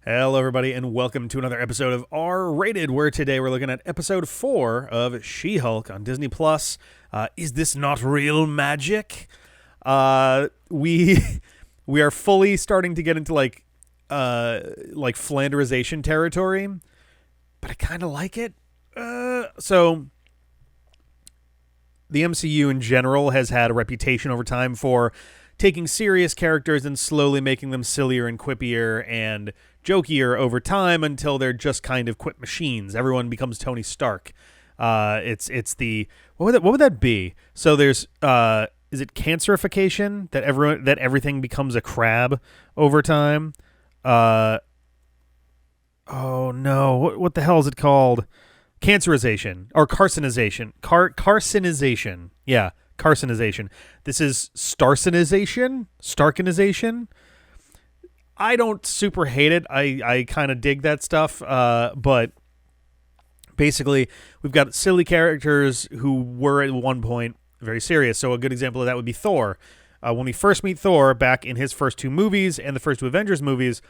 Hello, everybody, and welcome to another episode of R-Rated, where today we're looking at episode 4 of She-Hulk on Disney+. Is this not real magic? We are fully starting to get into like Flanderization territory, but I kind of like it. So the MCU in general has had a reputation over time for taking serious characters and slowly making them sillier and quippier and jokier over time until they're just kind of quip machines. Everyone becomes Tony Stark. It's the what would that be? So there's is it cancerification that everything becomes a crab over time? Oh no, what the hell is it called? Cancerization or carcinization. Carcinization. Yeah, carcinization. This is Starkinization. I don't super hate it. I kind of dig that stuff. But basically, we've got silly characters who were at one point very serious. So a good example of that would be Thor. When we first meet Thor back in his first two movies and the first two Avengers movies,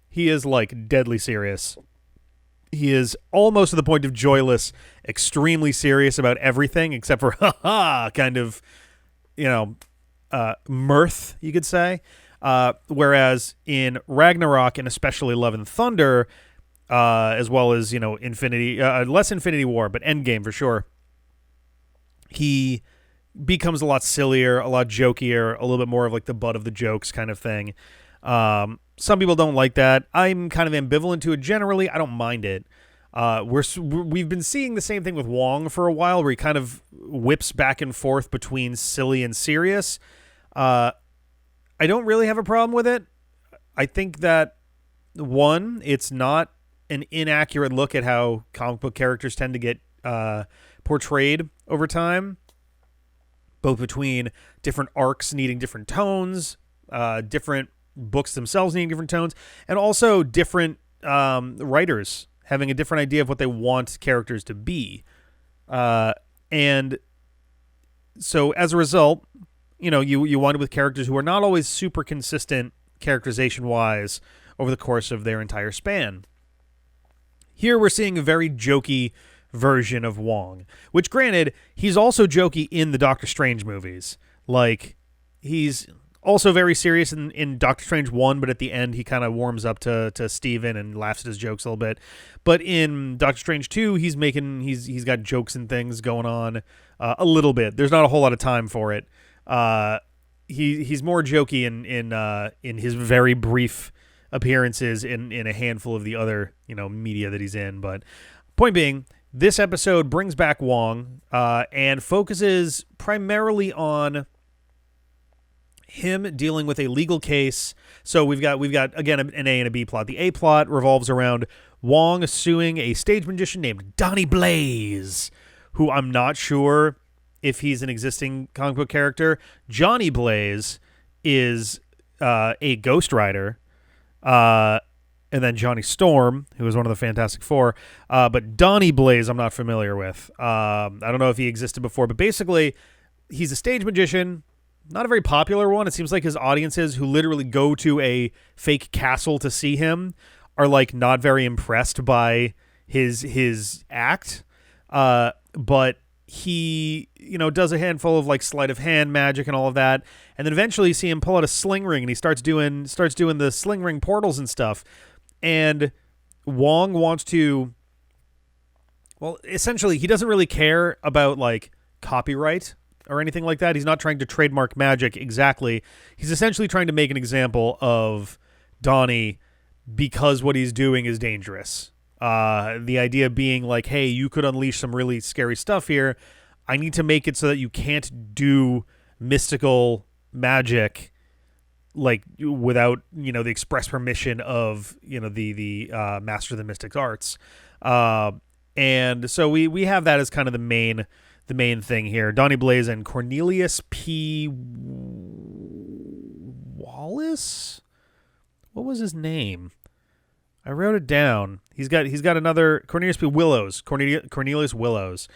he is like deadly serious. He is almost to the point of joyless, extremely serious about everything except for kind of, mirth, you could say. Whereas in Ragnarok and especially Love and Thunder, as well as, less Infinity War, but Endgame for sure, he becomes a lot sillier, a lot jokier, a little bit more of like the butt of the jokes kind of thing. Some people don't like that. I'm kind of ambivalent to it generally. I don't mind it. We've been seeing the same thing with Wong for a while, where he kind of whips back and forth between silly and serious. I don't really have a problem with it. I think that, one, it's not an inaccurate look at how comic book characters tend to get portrayed over time, both between different arcs needing different tones, different books themselves needing different tones, and also different writers having a different idea of what they want characters to be. And so as a result, you wind up with characters who are not always super consistent characterization-wise over the course of their entire span. Here we're seeing a very jokey version of Wong, which, granted, he's also jokey in the Doctor Strange movies. Like, he's also very serious in Doctor Strange 1, but at the end he kind of warms up to Steven and laughs at his jokes a little bit. But in Doctor Strange 2, he's got jokes and things going on a little bit. There's not a whole lot of time for it. He's more jokey in his very brief appearances in a handful of the other media that he's in. But point being, this episode brings back Wong and focuses primarily on him dealing with a legal case. So we've got again an A and a B plot. The A plot revolves around Wong suing a stage magician named Donnie Blaze, who I'm not sure if he's an existing comic book character. Johnny Blaze is a Ghost Rider, and then Johnny Storm, who is one of the Fantastic Four. But Donnie Blaze, I'm not familiar with. I don't know if he existed before, but basically, he's a stage magician. Not a very popular one. It seems like his audiences who literally go to a fake castle to see him are like not very impressed by his act. But he, does a handful of like sleight of hand magic and all of that. And then eventually you see him pull out a sling ring and he starts doing the sling ring portals and stuff. And Wong wants to, well, essentially he doesn't really care about like copyright or anything like that. He's not trying to trademark magic exactly. He's essentially trying to make an example of Donnie because what he's doing is dangerous. The idea being like, hey, you could unleash some really scary stuff here. I need to make it so that you can't do mystical magic like without, the express permission of, the master of the mystic arts. And so we have that as kind of the main thing here. Donnie Blaze and Cornelius P. Wallace? What was his name? I wrote it down. He's got another Cornelius P. Willows. Cornelius Willows.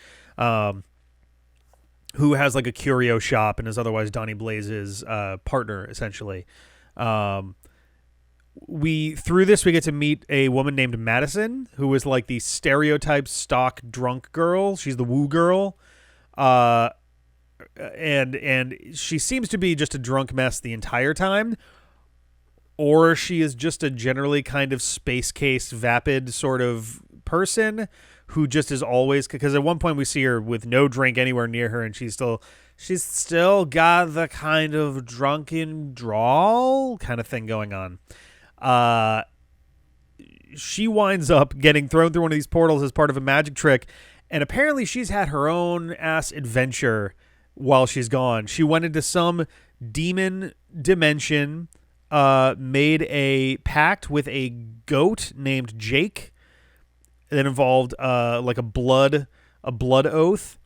Who has like a curio shop and is otherwise Donnie Blaze's partner, essentially. through this we get to meet a woman named Madison, who is like the stereotype stock drunk girl. She's the woo girl. And she seems to be just a drunk mess the entire time, or she is just a generally kind of space case vapid sort of person who just is always, because at one point we see her with no drink anywhere near her, and she's still got the kind of drunken drawl kind of thing going on. She winds up getting thrown through one of these portals as part of a magic trick, and apparently she's had her own ass adventure while she's gone. She went into some demon dimension, made a pact with a goat named Jake that involved like a blood oath.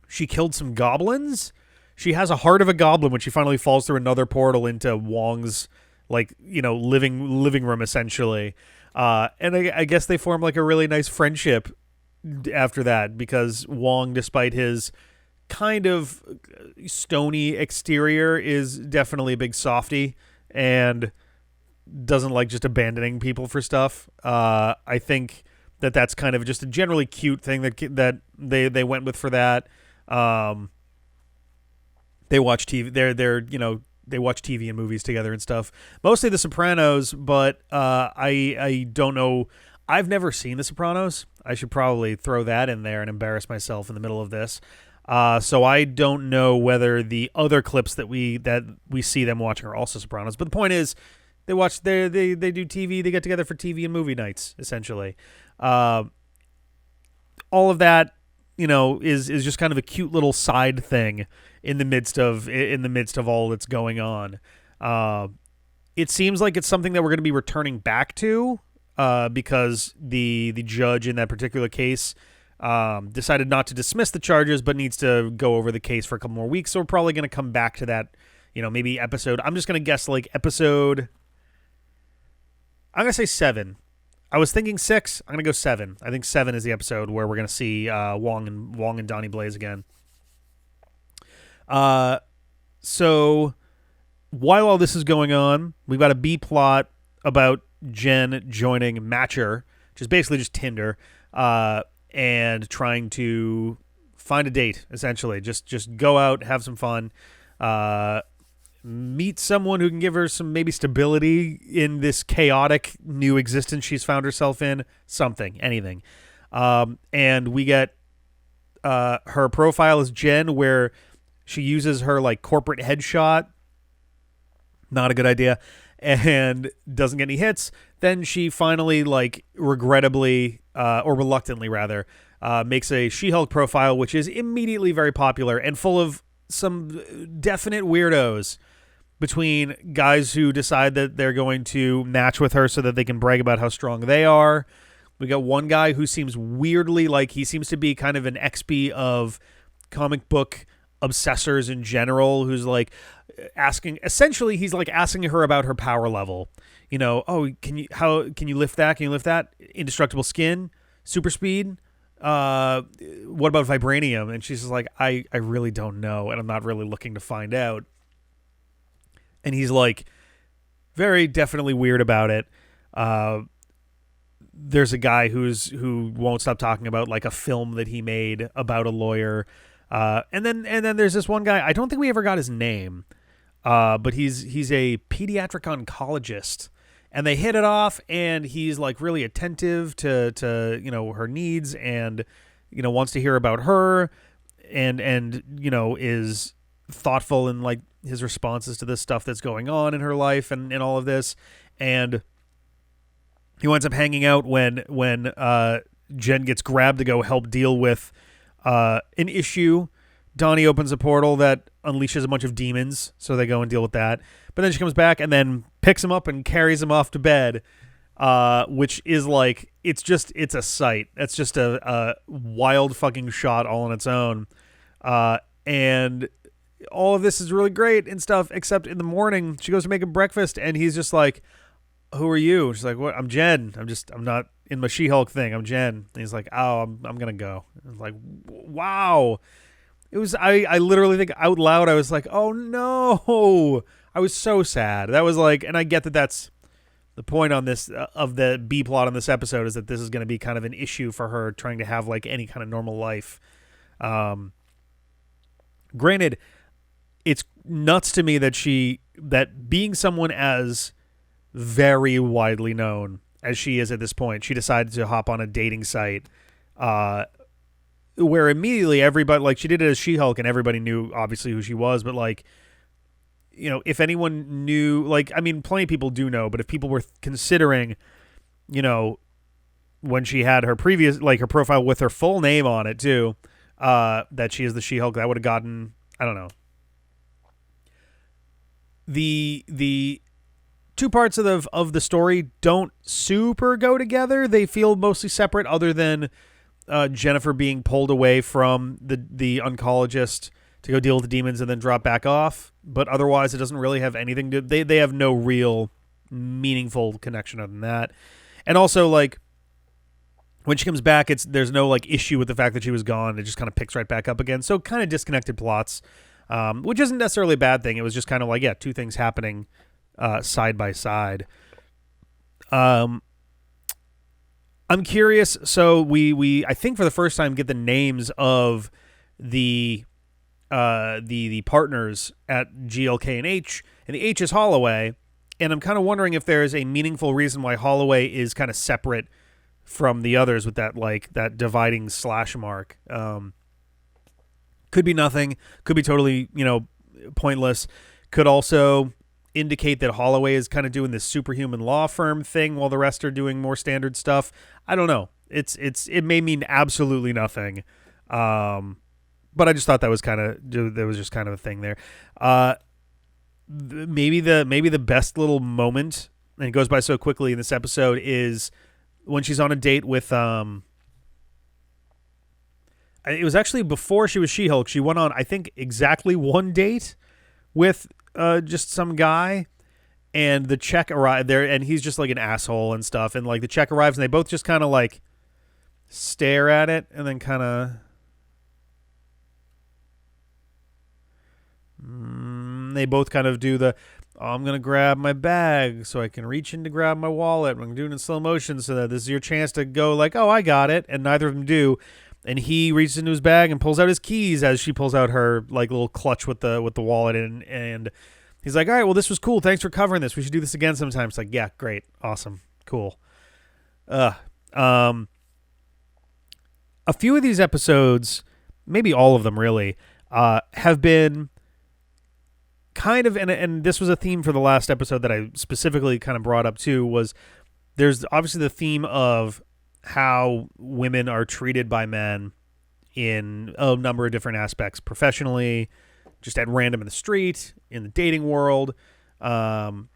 She killed some goblins. She has a heart of a goblin when she finally falls through another portal into Wong's living room essentially. And I guess they form like a really nice friendship after that, because Wong, despite his kind of stony exterior, is definitely a big softy and doesn't like just abandoning people for stuff. I think that's kind of just a generally cute thing that they went with for that. They watch TV. They watch TV and movies together and stuff. Mostly The Sopranos, but I don't know. I've never seen The Sopranos. I should probably throw that in there and embarrass myself in the middle of this. So I don't know whether the other clips that we see them watching are also Sopranos. But the point is, they do TV. They get together for TV and movie nights, essentially. All of that, is just kind of a cute little side thing in the midst of all that's going on. It seems like it's something that we're going to be returning back to, because the judge in that particular case decided not to dismiss the charges, but needs to go over the case for a couple more weeks. So we're probably going to come back to that, maybe episode. I'm just going to guess like episode. I'm going to say 7. I was thinking 6. I'm going to go 7. I think 7 is the episode where we're going to see Wong and Donnie Blaze again. So while all this is going on, we've got a B plot about Jen joining Matcher, which is basically just Tinder, and trying to find a date, essentially. Just go out, have some fun, meet someone who can give her some maybe stability in this chaotic new existence she's found herself in. Anything. And we get her profile is Jen, where she uses her like corporate headshot. Not a good idea. And doesn't get any hits. Then she finally, like, regrettably, or reluctantly rather, makes a She-Hulk profile, which is immediately very popular and full of some definite weirdos, between guys who decide that they're going to match with her so that they can brag about how strong they are. We got one guy who seems weirdly like he seems to be kind of an XP of comic book obsessors in general, who's like asking her about her power level. Can you lift that? Can you lift that? Indestructible skin, super speed. What about vibranium? And she's just like, I really don't know, and I'm not really looking to find out. And he's like very definitely weird about it. There's a guy who won't stop talking about like a film that he made about a lawyer. And then there's this one guy, I don't think we ever got his name, but he's a pediatric oncologist, and they hit it off, and he's like really attentive to her needs, and wants to hear about her, and is thoughtful in like his responses to this stuff that's going on in her life and all of this. And he winds up hanging out when Jen gets grabbed to go help deal with an issue. Donnie opens a portal that unleashes a bunch of demons, so they go and deal with that. But then she comes back and then picks him up and carries him off to bed, which is like, it's a sight. That's just a wild fucking shot all on its own. And all of this is really great and stuff, except in the morning she goes to make him breakfast, and he's just like, "Who are you?" She's like, "What? I'm Jen. I'm not in my She-Hulk thing. I'm Jen." And he's like, "Oh, I'm gonna go." I was like, wow. It was, I literally think out loud, I was like, oh no, I was so sad. That was like, and I get that that's the point on this of the B plot on this episode, is that this is going to be kind of an issue for her trying to have like any kind of normal life. Granted, it's nuts to me that being someone as very widely known as she is at this point, she decided to hop on a dating site, where immediately everybody, like, she did it as She-Hulk and everybody knew obviously who she was, but like, you know, if anyone knew, like, I mean, plenty of people do know, but if people were considering, you know, when she had her previous, like, her profile with her full name on it too, that she is the She-Hulk, that would have gotten, I don't know. The two parts of the story don't super go together. They feel mostly separate, other than Jennifer being pulled away from the oncologist to go deal with the demons and then drop back off. But otherwise, it doesn't really have anything to... They have no real meaningful connection other than that. And also, like, when she comes back, there's no, like, issue with the fact that she was gone. It just kind of picks right back up again. So kind of disconnected plots, which isn't necessarily a bad thing. It was just kind of like, yeah, two things happening side by side. I'm curious. So we I think for the first time get the names of the partners at GLK and H, and the H is Holloway, and I'm kind of wondering if there is a meaningful reason why Holloway is kind of separate from the others with that, like, that dividing slash mark. Could be nothing. Could be totally, you know, pointless. Could also indicate that Holloway is kind of doing this superhuman law firm thing while the rest are doing more standard stuff. I don't know. It may mean absolutely nothing. But I just thought that was just kind of a thing there. Maybe the best little moment, and it goes by so quickly in this episode, is when she's on a date with it was actually before she was She-Hulk. She went on, I think, exactly one date with just some guy, and the check arrived there, and he's just like an asshole and stuff, and like the check arrives, and they both just kind of like stare at it, and then kind of they both kind of do I'm going to grab my bag so I can reach in to grab my wallet. I'm doing it in slow motion so that this is your chance to go like, oh, I got it. And neither of them do. And he reaches into his bag and pulls out his keys as she pulls out her like little clutch with the wallet. And he's like, all right, well, this was cool. Thanks for covering this. We should do this again sometime. It's like, yeah, great. Awesome. Cool. A few of these episodes, maybe all of them really, have been kind of, and this was a theme for the last episode that I specifically kind of brought up too, was there's obviously the theme of how women are treated by men in a number of different aspects, professionally, just at random in the street, in the dating world, and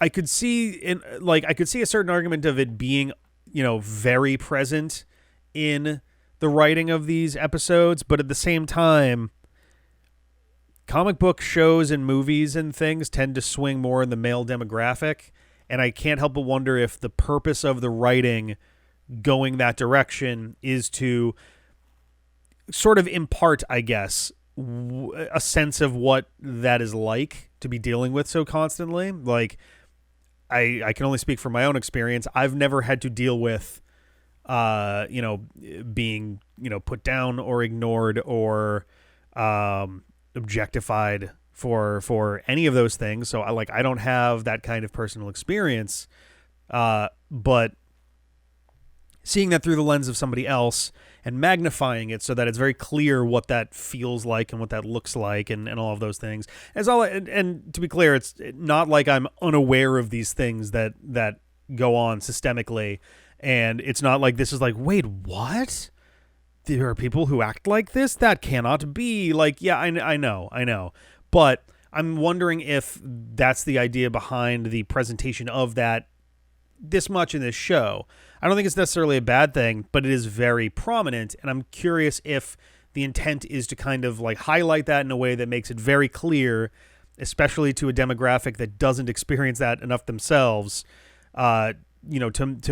I could see a certain argument of it being, you know, very present in the writing of these episodes, but at the same time, comic book shows and movies and things tend to swing more in the male demographic, and I can't help but wonder if the purpose of the writing going that direction is to sort of impart, I guess, a sense of what that is like to be dealing with so constantly. Like, I can only speak from my own experience. I've never had to deal with being, put down or ignored or objectified for any of those things. So I don't have that kind of personal experience. But seeing that through the lens of somebody else and magnifying it so that it's very clear what that feels like and what that looks like and all of those things. And to be clear, it's not like I'm unaware of these things that go on systemically. And it's not like this is like, wait, what? There are people who act like this? That cannot be. Like, yeah, I know. But I'm wondering if that's the idea behind the presentation of that this much in this show. I don't think it's necessarily a bad thing, but it is very prominent. And I'm curious if the intent is to kind of like highlight that in a way that makes it very clear, especially to a demographic that doesn't experience that enough themselves, to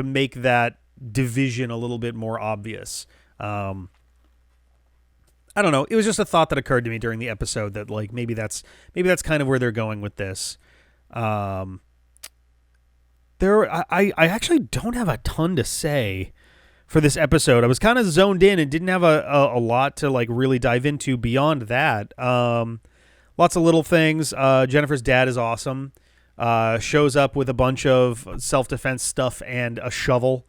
make that division a little bit more obvious. I I don't know. It was just a thought that occurred to me during the episode that like maybe that's kind of where they're going with this. I actually don't have a ton to say for this episode. I was kind of zoned in and didn't have a lot to like really dive into beyond that. Lots of little things. Jennifer's dad is awesome. Shows up with a bunch of self-defense stuff and a shovel.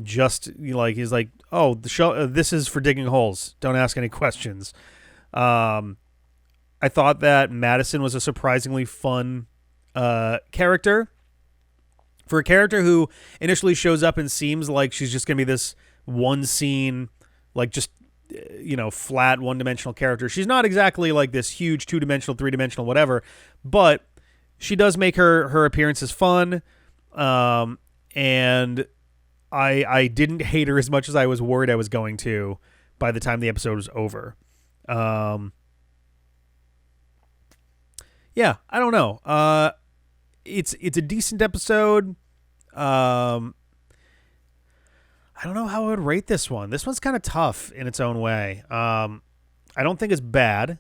Just he's like, oh, this is for digging holes. Don't ask any questions. I thought that Madison was a surprisingly fun character. For a character who initially shows up and seems like she's just going to be this one scene, like just, flat one-dimensional character. She's not exactly like this huge two-dimensional, three-dimensional, whatever, but she does make her appearances fun. And I didn't hate her as much as I was worried I was going to by the time the episode was over. Yeah, I don't know. It's a decent episode. I don't know how I would rate this one. This one's kind of tough in its own way. I don't think it's bad.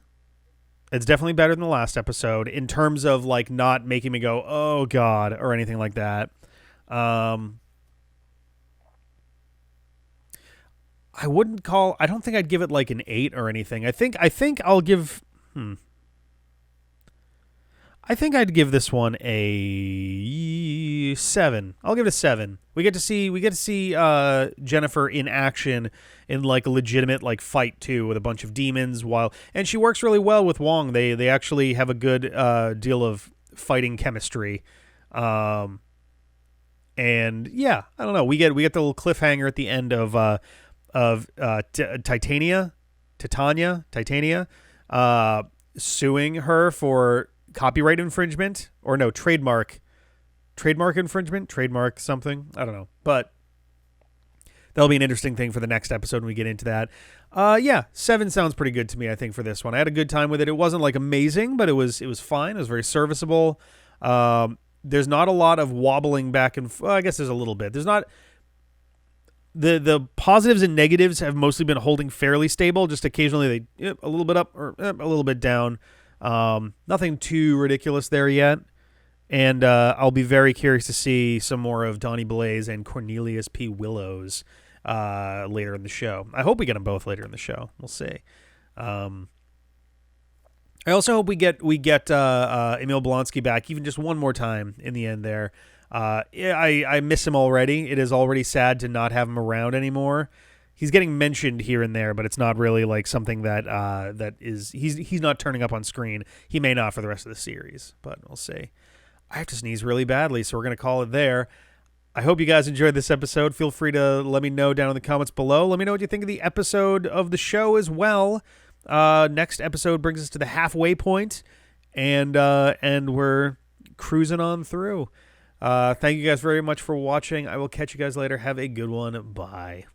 It's definitely better than the last episode in terms of like not making me go, oh God, or anything like that. I don't think I'd give it like an 8 or anything. I think I'll give, I think I'd give this one a 7. I'll give it a 7. We get to see Jennifer in action in like a legitimate like fight too with a bunch of demons and she works really well with Wong. They actually have a good deal of fighting chemistry. And yeah, I don't know. We get the little cliffhanger at the end of Titania suing her for copyright infringement or no trademark infringement, trademark something. I don't know, but that'll be an interesting thing for the next episode when we get into that. Yeah, 7 sounds pretty good to me, I think, for this one. I had a good time with it. It wasn't like amazing, but it was fine. It was very serviceable. There's not a lot of wobbling back and I guess there's a little bit. There's not the positives and negatives have mostly been holding fairly stable. Just occasionally they a little bit up or a little bit down. Nothing too ridiculous there yet. And I'll be very curious to see some more of Donnie Blaze and Cornelius P. Willows later in the show. I hope we get them both later in the show. We'll see. I also hope we get Emil Blonsky back even just one more time in the end there. I miss him already. It is already sad to not have him around anymore. He's getting mentioned here and there, but it's not really like something that he's not turning up on screen. He may not for the rest of the series, but we'll see. I have to sneeze really badly, so we're going to call it there. I hope you guys enjoyed this episode. Feel free to let me know down in the comments below. Let me know what you think of the episode of the show as well. Next episode brings us to the halfway point, and we're cruising on through. Thank you guys very much for watching. I will catch you guys later. Have a good one. Bye.